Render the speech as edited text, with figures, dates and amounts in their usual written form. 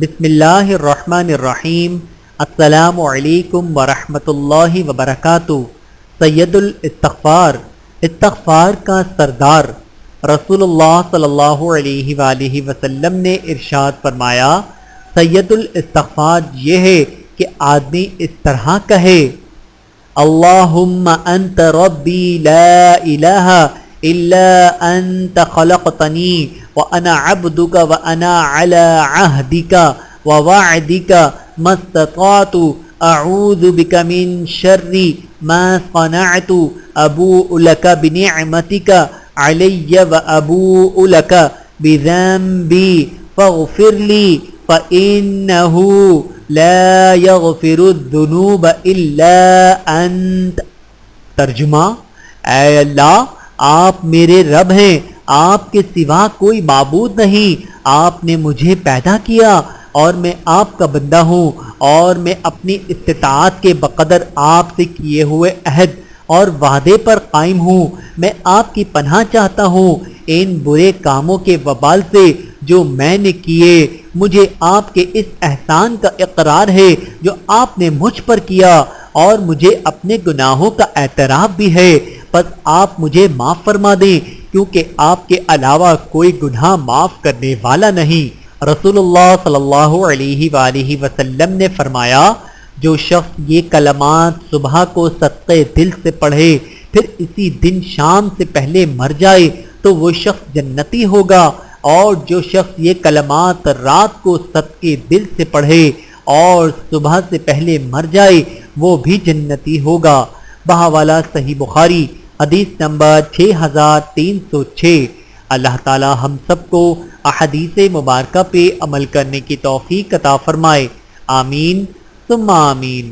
بسم اللہ الرحمن الرحیم۔ السلام علیکم ورحمۃ اللہ وبرکاتہ۔ سید الاستغفار، استغفار کا سردار رسول اللہ صلی اللہ علیہ وآلہ وسلم نے ارشاد فرمایا، سید الاستغفار یہ ہے کہ آدمی اس طرح کہے، اللہم انت ربی لا الہ الا انت خلقتنی وانا عبدک وانا علی عہدک ووعدک ما استطعت اعوذ بک من شر ما صنعت ابوء لک بنعمتک علی وابوء لک بذنبی فاغفر لی فإنہ لا یغفر الذنوب الا انت۔ ترجمہ، اے اللہ آپ میرے رب ہیں، آپ کے سوا کوئی معبود نہیں، آپ نے مجھے پیدا کیا اور میں آپ کا بندہ ہوں، اور میں اپنی استطاعت کے بقدر آپ سے کیے ہوئے عہد اور وعدے پر قائم ہوں۔ میں آپ کی پناہ چاہتا ہوں ان برے کاموں کے وبال سے جو میں نے کیے۔ مجھے آپ کے اس احسان کا اقرار ہے جو آپ نے مجھ پر کیا، اور مجھے اپنے گناہوں کا اعتراف بھی ہے، پس آپ مجھے معاف فرما دیں، کیونکہ آپ کے علاوہ کوئی گناہ معاف کرنے والا نہیں۔ رسول اللہ صلی اللہ علیہ وآلہ وسلم نے فرمایا، جو شخص یہ کلمات صبح کو صدقے دل سے پڑھے پھر اسی دن شام سے پہلے مر جائے تو وہ شخص جنتی ہوگا، اور جو شخص یہ کلمات رات کو صدقے دل سے پڑھے اور صبح سے پہلے مر جائے وہ بھی جنتی ہوگا۔ بہاوالہ صحیح بخاری حدیث نمبر 6306۔ اللہ تعالی ہم سب کو احادیث مبارکہ پہ عمل کرنے کی توفیق عطا فرمائے، آمین ثم آمین۔